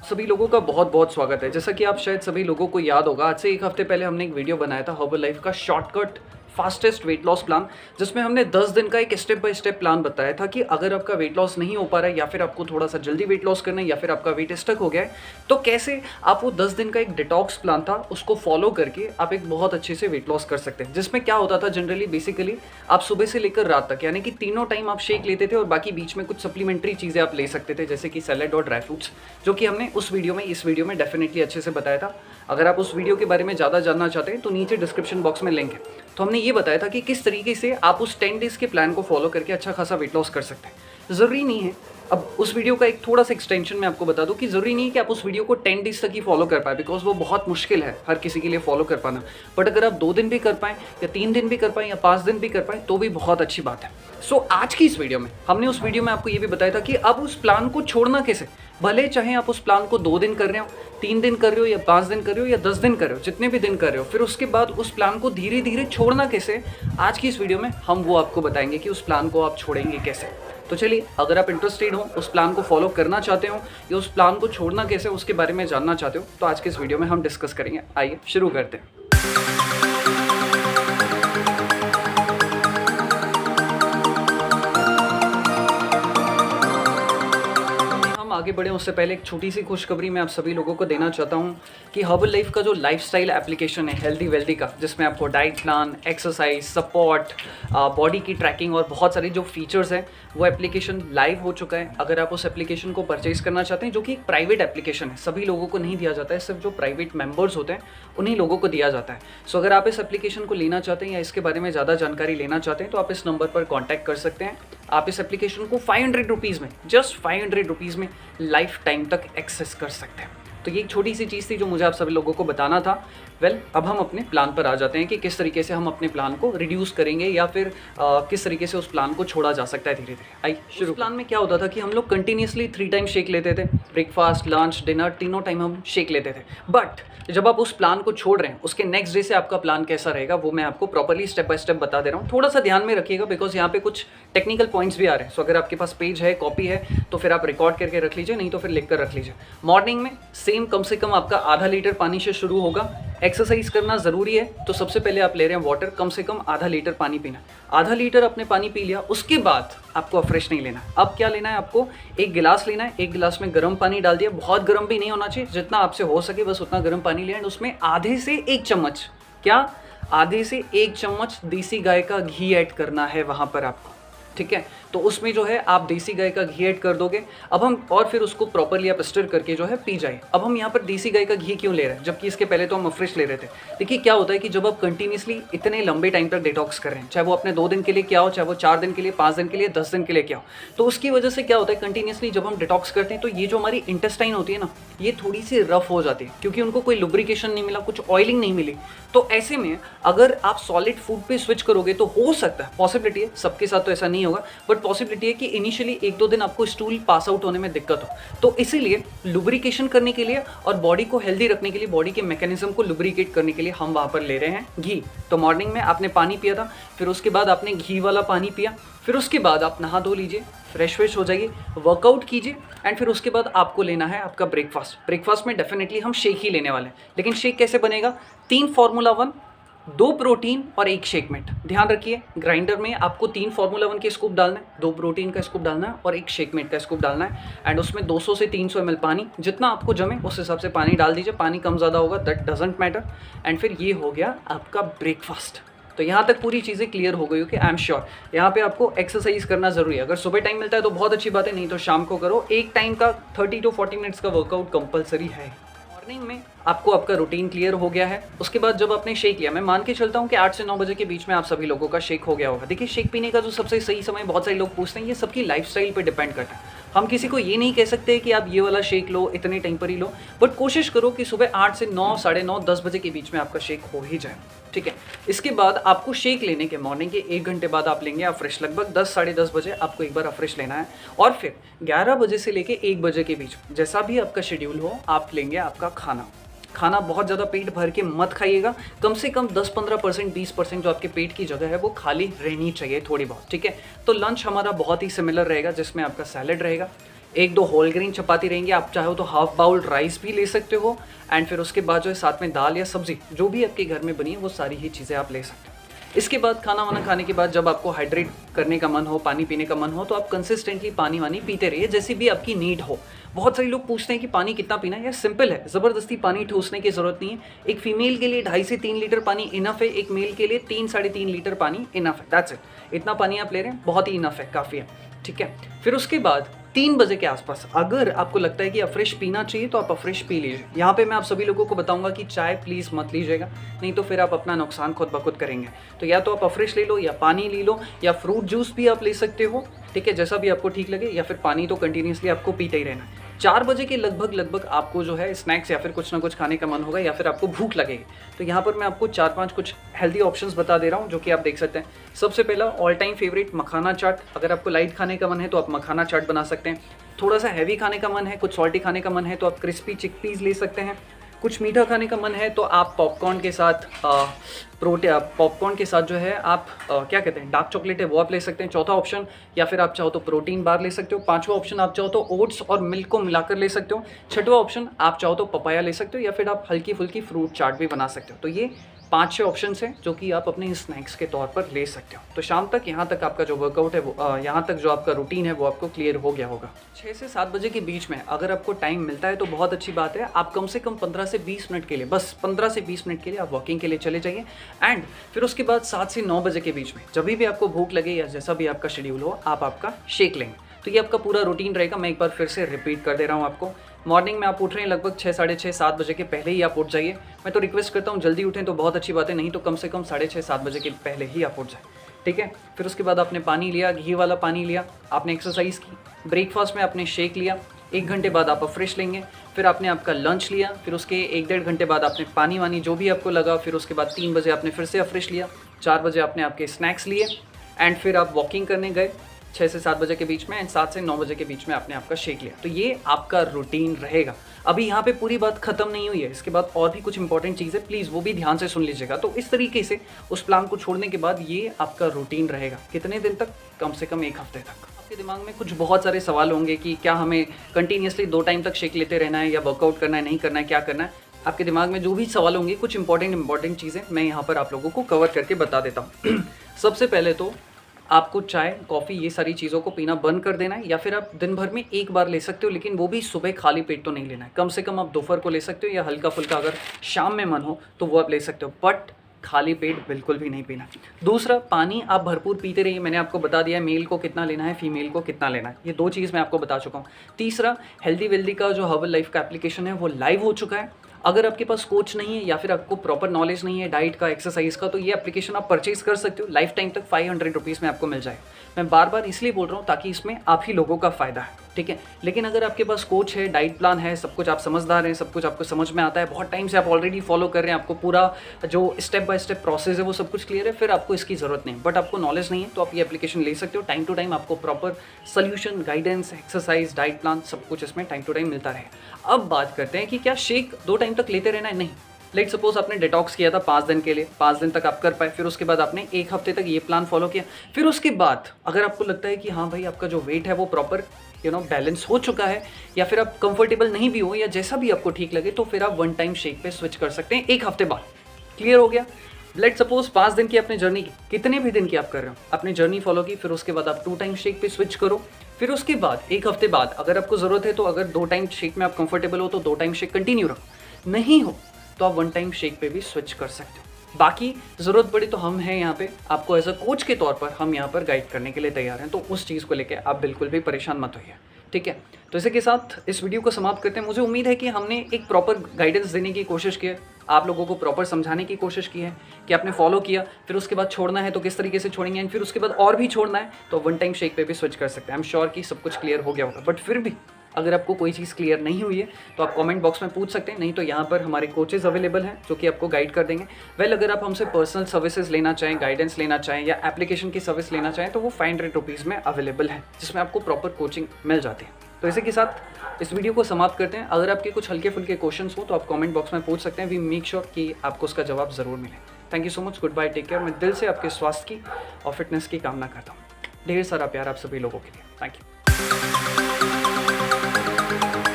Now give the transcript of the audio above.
सभी लोगों का बहुत बहुत स्वागत है। जैसा कि आप शायद सभी लोगों को याद होगा, आज से एक हफ्ते पहले हमने एक वीडियो बनाया था हर्बल लाइफ का shortcut fastest weight loss plan, जिसमें हमने 10 दिन का एक स्टेप बाय स्टेप प्लान बताया था कि अगर आपका वेट लॉस नहीं हो पा रहा है या फिर आपको थोड़ा सा जल्दी वेट लॉस करना है या फिर आपका वेट स्टक हो गया है, तो कैसे आप वो 10 दिन का एक डिटॉक्स प्लान था उसको फॉलो करके आप एक बहुत अच्छे से वेट लॉस कर सकते हैं। जिसमें क्या होता था, जनरली बेसिकली आप सुबह से लेकर रात तक यानी कि तीनों टाइम आप शेक लेते थे और बाकी बीच में कुछ सप्लीमेंट्री चीज़ें आप ले सकते थे, जैसे कि सैलेड और ड्राई फ्रूट्स, जो कि हमने इस वीडियो में डेफिनेटली अच्छे से बताया था। अगर आप उस वीडियो के बारे में ज़्यादा जानना चाहते हैं तो नीचे डिस्क्रिप्शन बॉक्स में लिंक है। तो हमने ये बताया था कि किस तरीके से आप उस 10 डेज़ के प्लान को फॉलो करके अच्छा खासा वेट लॉस कर सकते हैं। ज़रूरी नहीं है, अब उस वीडियो का एक थोड़ा सा एक्सटेंशन मैं आपको बता दूं कि ज़रूरी नहीं है कि आप उस वीडियो को 10 डेज़ तक ही फॉलो कर पाए, बिकॉज वो बहुत मुश्किल है हर किसी के लिए फॉलो कर पाना। बट अगर आप 2 दिन भी कर पाएँ या 3 दिन भी कर पाएँ या 5 दिन भी कर पाएँ तो भी बहुत अच्छी बात है। सो आज की इस वीडियो में हमने उस वीडियो में आपको ये भी बताया था कि अब उस प्लान को छोड़ना कैसे। भले चाहे आप उस प्लान को 2 दिन कर रहे हो, 3 दिन कर रहे हो या 5 दिन कर रहे हो या 10 दिन कर रहे हो, जितने भी दिन कर रहे हो, फिर उसके बाद उस प्लान को धीरे धीरे छोड़ना कैसे, आज की इस वीडियो में हम वो आपको बताएंगे कि उस प्लान को आप छोड़ेंगे कैसे। तो चलिए, अगर आप इंटरेस्टेड हो, उस प्लान को फॉलो करना चाहते हो या उस प्लान को छोड़ना कैसे उसके बारे में जानना चाहते हो, तो आज के इस वीडियो में हम डिस्कस करेंगे। आइए शुरू करते हैं। आगे बढ़े उससे पहले एक छोटी सी खुशखबरी मैं आप सभी लोगों को देना चाहता हूं कि हर्बल लाइफ का जो लाइफस्टाइल एप्लीकेशन है हेल्दी वेल्दी का, जिसमें आपको diet plan, exercise, support, body की ट्रैकिंग और बहुत सारी जो फीचर्स हैं, वो एप्लीकेशन लाइव हो चुका है। अगर आप उस एप्लीकेशन को परचेज करना चाहते हैं, जो कि एक प्राइवेट एप्लीकेशन है, सभी लोगों को नहीं दिया जाता है, सिर्फ जो प्राइवेट मेंबर्स होते हैं उन्हीं लोगों को दिया जाता है। सो अगर आप इस एप्लीकेशन को लेना चाहते हैं या इसके बारे में ज़्यादा जानकारी लेना चाहते हैं तो आप इस नंबर पर कॉन्टैक्ट कर सकते हैं। आप इस एप्लीकेशन को 500 रुपीज़ में, जस्ट 500 रुपीज़ में लाइफ टाइम तक एक्सेस कर सकते हैं। तो ये एक छोटी सी चीज़ थी जो मुझे आप सभी लोगों को बताना था। अब हम अपने प्लान पर आ जाते हैं कि किस तरीके से हम अपने प्लान को रिड्यूस करेंगे या फिर किस तरीके से उस प्लान को छोड़ा जा सकता है धीरे धीरे। आइए शुरू। प्लान में क्या होता था कि हम लोग कंटिन्यूसली 3 टाइम शेक लेते थे, ब्रेकफास्ट, लंच, डिनर, तीनों टाइम हम शेक लेते थे। बट जब आप उस प्लान को छोड़ रहे हैं, उसके नेक्स्ट डे से आपका प्लान कैसा रहेगा वो मैं आपको प्रॉपर्ली स्टेप बाय स्टेप बता दे रहा हूँ। थोड़ा सा ध्यान में रखिएगा, बिकॉज यहाँ पे कुछ टेक्निकल पॉइंट्स भी आ रहे हैं। सो अगर आपके पास पेज है, कॉपी है, तो फिर आप रिकॉर्ड करके रख लीजिए, नहीं तो फिर लिख कर रख लीजिए। मॉर्निंग में सेम कम से कम आपका आधा लीटर पानी से शुरू होगा। एक्सरसाइज करना ज़रूरी है, तो सबसे पहले आप ले रहे हैं वाटर, कम से कम आधा लीटर पानी पीना। आधा लीटर आपने पानी पी लिया, उसके बाद आपको फ्रेश नहीं लेना। अब क्या लेना है, आपको एक गिलास लेना है, एक गिलास में गर्म पानी डाल दिया। बहुत गर्म भी नहीं होना चाहिए, जितना आपसे हो सके बस उतना गर्म पानी लिया। एंड उसमें आधे से 1 चम्मच, क्या, आधे से 1 चम्मच देसी गाय का घी ऐड करना है वहाँ पर आपको, ठीक है। तो उसमें जो है आप देसी गाय का घी ऐड कर दोगे। अब हम और फिर उसको प्रॉपर्ली आप स्टर करके जो है पी जाए। अब हम यहाँ पर देसी गाय का घी क्यों ले रहे हैं, जबकि इसके पहले तो हम फ्रेश ले रहे थे। देखिए क्या होता है कि जब आप कंटिन्यूसली इतने लंबे टाइम तक डिटॉक्स कर रहे हैं, चाहे वो अपने 2 दिन के लिए क्या हो, चाहे वो 4 दिन के लिए, 5 दिन के लिए, 10 दिन के लिए क्या हो, तो उसकी वजह से क्या होता है, कंटिन्यूसली जब हम डिटॉक्स करते हैं तो ये जो हमारी इंटेस्टाइन होती है ना, ये थोड़ी सी रफ हो जाती है, क्योंकि उनको कोई लुब्रिकेशन नहीं मिला, कुछ ऑयलिंग नहीं मिली। तो ऐसे में अगर आप सॉलिड फूड पे स्विच करोगे तो हो सकता है, पॉसिबिलिटी है, सबके साथ तो ऐसा नहीं होगा, बट पॉसिबिलिटी है कि इनिशियली 1-2 दिन आपको स्टूल पास आउट होने में दिक्कत हो। तो इसीलिए लुब्रिकेशन करने के लिए और बॉडी को हेल्दी रखने के लिए, बॉडी के मैकेनिज्म को लुब्रिकेट करने के लिए हम वहाँ पर ले रहे हैं घी। तो मॉर्निंग में आपने पानी पिया था, फिर उसके बाद आपने घी वाला पानी पिया, फिर उसके बाद आप नहा धो लीजिए, फ्रेश हो जाइए, वर्कआउट कीजिए, एंड फिर उसके बाद आपको लेना है आपका ब्रेकफास्ट। ब्रेकफास्ट में डेफिनेटली हम शेक ही लेने वाले हैं, लेकिन शेक कैसे बनेगा, 3 फार्मूला 1, 2 प्रोटीन और 1 शेक मेट। ध्यान रखिए, ग्राइंडर में आपको 3 फार्मूला 1 के स्कूप डालना है, 2 प्रोटीन का स्कूप डालना है और 1 शेक मेट का स्कूप डालना है। एंड उसमें 200 से 300 ml पानी, जितना आपको जमे उस हिसाब से पानी डाल दीजिए। पानी कम ज़्यादा होगा, दैट डजेंट मैटर। एंड फिर ये हो गया आपका ब्रेकफास्ट। तो यहाँ तक पूरी चीज़ें क्लियर हो गई हो कि आई एम श्योर यहाँ पे आपको एक्सरसाइज करना ज़रूरी है। अगर सुबह टाइम मिलता है तो बहुत अच्छी बात है, नहीं तो शाम को करो। एक टाइम का 30 to 40 मिनट्स का वर्कआउट कंपलसरी है। मॉर्निंग में आपको आपका रूटीन क्लियर हो गया है। उसके बाद जब आपने शेक लिया, मैं मान के चलता हूँ कि 8 से 9 बजे के बीच में आप सभी लोगों का शेक हो गया होगा। देखिए, शेक पीने का जो सबसे सही समय बहुत सारे लोग पूछते हैं, ये सबकी लाइफस्टाइल पे डिपेंड करता है। हम किसी को ये नहीं कह सकते कि आप ये वाला शेक लो, इतने टाइम पर ही लो, बट कोशिश करो कि सुबह 8 से 9, साढ़े 9, 10 बजे के बीच में आपका शेक हो ही जाए, ठीक है। इसके बाद आपको शेक लेने के मॉर्निंग के 1 घंटे बाद आप लेंगे फ्रेश। लगभग 10, साढ़े 10 बजे आपको एक बार फ्रेश लेना है, और फिर 11 बजे से लेके 1 बजे के बीच, जैसा भी आपका शेड्यूल हो, आप लेंगे आपका खाना। खाना बहुत ज़्यादा पेट भर के मत खाइएगा, कम से कम 10-15%, 20% जो आपके पेट की जगह है वो खाली रहनी चाहिए थोड़ी बहुत, ठीक है। तो लंच हमारा बहुत ही सिमिलर रहेगा, जिसमें आपका सैलेड रहेगा, 1-2 होल ग्रेन चपाती रहेंगी, आप चाहो तो हाफ बाउल राइस भी ले सकते हो, एंड फिर उसके बाद जो है साथ में दाल या सब्जी जो भी आपके घर में बनी है वो सारी ही चीज़ें आप ले सकते हो। इसके बाद खाना वाना खाने के बाद जब आपको हाइड्रेट करने का मन हो, पानी पीने का मन हो, तो आप कंसिस्टेंटली पानी वानी पीते रहिए जैसी भी आपकी नीड हो। बहुत सारे लोग पूछते हैं कि पानी कितना पीना है, यार सिंपल है, ज़बरदस्ती पानी ठूसने की ज़रूरत नहीं है। एक फीमेल के लिए 2.5 से 3 लीटर पानी इनफ है, एक मेल के लिए 3-3.5 लीटर पानी इनफ है, दैट्स इट। इतना पानी आप ले रहे हैं, बहुत ही इनफ है, काफ़ी है, ठीक है। फिर उसके बाद 3 बजे के आसपास अगर आपको लगता है कि अफ्रेश पीना चाहिए तो आप अफ्रेश पी लीजिए। यहाँ पे मैं आप सभी लोगों को बताऊंगा कि चाय प्लीज़ मत लीजिएगा, नहीं तो फिर आप अपना नुकसान खुद ब खुद करेंगे। तो या तो आप अफ्रेश ले लो, या पानी ले लो, या फ्रूट जूस भी आप ले सकते हो, ठीक है, जैसा भी आपको ठीक लगे, या फिर पानी तो कंटिन्यूसली आपको पीते ही रहना है। 4 बजे के लगभग आपको जो है स्नैक्स या फिर कुछ ना कुछ खाने का मन होगा, या फिर आपको भूख लगेगी। तो यहाँ पर मैं आपको 4-5 कुछ हेल्दी ऑप्शंस बता दे रहा हूँ जो कि आप देख सकते हैं। सबसे पहला ऑल टाइम फेवरेट मखाना चाट। अगर आपको लाइट खाने का मन है तो आप मखाना चाट बना सकते हैं। थोड़ा सा हैवी खाने का मन है, कुछ सॉल्टी खाने का मन है तो आप क्रिस्पी चिकपीस ले सकते हैं। कुछ मीठा खाने का मन है तो आप पॉपकॉर्न के साथ पॉपकॉर्न के साथ जो है आप क्या कहते हैं, डार्क चॉकलेट है वो आप ले सकते हैं, चौथा ऑप्शन। या फिर आप चाहो तो प्रोटीन बार ले सकते हो। पांचवा ऑप्शन आप चाहो तो ओट्स और मिल्क को मिलाकर ले सकते हो। छठवा ऑप्शन आप चाहो तो पपाया ले सकते हो, या फिर आप हल्की फुल्की फ्रूट चाट भी बना सकते हो। तो ये 5-6 ऑप्शन हैं जो कि आप अपने स्नैक्स के तौर पर ले सकते हो। तो शाम तक यहाँ तक आपका जो वर्कआउट है वो यहाँ तक जो आपका रूटीन है वो आपको क्लियर हो गया होगा। 6 से 7 बजे के बीच में अगर आपको टाइम मिलता है तो बहुत अच्छी बात है, आप कम से कम 15 से 20 मिनट के लिए, बस 15 से 20 मिनट के लिए आप वॉकिंग के लिए चले जाइए। एंड फिर उसके बाद 7 से 9 बजे के बीच में जब भी आपको भूख लगे या जैसा भी आपका शेड्यूल हो, आप आपका शेक लेंगे। तो ये आपका पूरा रूटीन रहेगा। मैं एक बार फिर से रिपीट कर दे रहा हूँ आपको। मॉर्निंग में आप उठ रहे हैं लगभग 6, साढ़े 6, 7 बजे के पहले ही आप उठ जाइए। मैं तो रिक्वेस्ट करता हूँ जल्दी उठें तो बहुत अच्छी बात है, नहीं तो कम से कम 6:30, 7 बजे के पहले ही आप उठ जाए, ठीक है। फिर उसके बाद आपने पानी लिया, घी वाला पानी लिया, आपने एक्सरसाइज की, ब्रेकफास्ट में आपने शेक लिया, 1 घंटे बाद आप फ्रेश लेंगे, फिर आपने आपका लंच लिया, फिर उसके 1-1.5 घंटे बाद आपने पानी वानी जो भी आपको लगा, फिर उसके बाद 3 बजे आपने फिर से फ्रेश लिया, 4 बजे आपने आपके स्नैक्स लिए, एंड फिर आप वॉकिंग करने गए 6 से 7 बजे के बीच में, एंड 7 से 9 बजे के बीच में आपने आपका शेक लिया। तो ये आपका रूटीन रहेगा। अभी यहाँ पे पूरी बात खत्म नहीं हुई है, इसके बाद और भी कुछ इंपॉर्टेंट चीज़ है, प्लीज़ वो भी ध्यान से सुन लीजिएगा। तो इस तरीके से उस प्लान को छोड़ने के बाद ये आपका रूटीन रहेगा। कितने दिन तक? कम से कम 1 हफ्ते तक। आपके दिमाग में कुछ बहुत सारे सवाल होंगे कि क्या हमें कंटिन्यूसली 2 टाइम तक शेक लेते रहना है, या वर्कआउट करना है, नहीं करना है, क्या करना है। आपके दिमाग में जो भी सवाल होंगे, कुछ इंपॉर्टेंट चीज़ें मैं यहाँ पर आप लोगों को कवर करके बता देता हूँ। सबसे पहले तो आपको चाय, कॉफ़ी ये सारी चीज़ों को पीना बंद कर देना है, या फिर आप दिन भर में 1 बार ले सकते हो, लेकिन वो भी सुबह खाली पेट तो नहीं लेना है। कम से कम आप दोपहर को ले सकते हो, या हल्का फुल्का अगर शाम में मन हो तो वो आप ले सकते हो, बट खाली पेट बिल्कुल भी नहीं पीना। दूसरा, पानी आप भरपूर पीते रहिए। मैंने आपको बता दिया है मेल को कितना लेना है, फीमेल को कितना लेना है, ये 2 चीज़ मैं आपको बता चुका हूँ। तीसरा, हेल्दी वेल्दी का जो हर्बल लाइफ का एप्लीकेशन है वो लाइव हो चुका है। अगर आपके पास कोच नहीं है या फिर आपको प्रॉपर नॉलेज नहीं है डाइट का, एक्सरसाइज का, तो ये एप्लीकेशन आप परचेज कर सकते हो। लाइफ टाइम तक 500 रुपीज़ में आपको मिल जाए। मैं बार बार इसलिए बोल रहा हूँ ताकि इसमें आप ही लोगों का फ़ायदा है, ठीक है। लेकिन अगर आपके पास कोच है, डाइट प्लान है, सब कुछ आप समझदार हैं, सब कुछ आपको समझ में आता है, बहुत टाइम से आप ऑलरेडी फॉलो कर रहे हैं, आपको पूरा जो स्टेप बाय स्टेप प्रोसेस है वो सब कुछ क्लियर है, फिर आपको इसकी ज़रूरत नहीं। बट आपको नॉलेज नहीं है तो आप ये एप्लीकेशन ले सकते हो। टाइम टू टाइम आपको proper solution, guidance, exercise, diet plan सब कुछ इसमें टाइम टू टाइम मिलता रहे। अब बात करते हैं कि क्या शेक 2 टाइम तक लेते रहना है? नहीं। लेट सपोज आपने डिटॉक्स किया था 5 दिन के लिए, 5 दिन तक आप कर पाए, फिर उसके बाद आपने 1 हफ्ते तक ये प्लान फॉलो किया। फिर उसके बाद अगर आपको लगता है कि हाँ भाई आपका जो वेट है वो प्रॉपर बैलेंस हो चुका है, या फिर आप कंफर्टेबल नहीं भी हो, या जैसा भी आपको ठीक लगे, तो फिर आप 1 टाइम शेक पे स्विच कर सकते हैं 1 हफ्ते बाद। क्लियर हो गया? लेट सपोज 5 दिन की आपने जर्नी की, कितने भी दिन की आप कर रहे हो, अपनी जर्नी फॉलो की, फिर उसके बाद आप 2 टाइम शेक पे स्विच करो। फिर उसके बाद 1 हफ्ते बाद अगर आपको ज़रूरत है तो अगर 2 टाइम शेक में आप कंफर्टेबल हो तो 2 टाइम शेक कंटिन्यू रखो, नहीं हो तो आप 1 टाइम शेक पे भी स्विच कर सकते हो। बाकी ज़रूरत पड़ी तो हम हैं यहाँ पे, आपको एज अ कोच के तौर पर हम यहाँ पर गाइड करने के लिए तैयार हैं। तो उस चीज़ को लेकर आप बिल्कुल भी परेशान मत होइए, ठीक है। तो इसी के साथ इस वीडियो को समाप्त करते हैं। मुझे उम्मीद है कि हमने एक प्रॉपर गाइडेंस देने की कोशिश की है, आप लोगों को प्रॉपर समझाने की कोशिश की है कि आपने फॉलो किया, फिर उसके बाद छोड़ना है तो किस तरीके से छोड़ेंगे, एंड फिर उसके बाद और भी छोड़ना है तो 1 टाइम शेक पे भी स्विच कर सकते हैं। आई एम श्योर कि सब कुछ क्लियर हो गया होगा, बट फिर भी अगर आपको कोई चीज़ क्लियर नहीं हुई है तो आप कमेंट बॉक्स में पूछ सकते हैं, नहीं तो यहाँ पर हमारे कोचेज़ अवेलेबल हैं जो कि आपको गाइड कर देंगे। अगर आप हमसे पर्सनल सर्विसेज लेना चाहें, गाइडेंस लेना चाहें, या एप्लीकेशन की सर्विस लेना चाहें तो वो 500 रुपीज़ में अवेलेबल है, जिसमें आपको प्रॉपर कोचिंग मिल जाती है। तो इसी के साथ इस वीडियो को समाप्त करते हैं। अगर आपके कुछ हल्के फुल्के क्वेश्चंस हो तो आप कमेंट बॉक्स में पूछ सकते हैं। वी मेक श्योर कि आपको उसका जवाब ज़रूर मिले। Thank you so much, good bye, take care. मैं दिल से आपके स्वास्थ्य की और फिटनेस की कामना करता हूँ। ढेर सारा प्यार आप सभी लोगों के लिए। Thank you.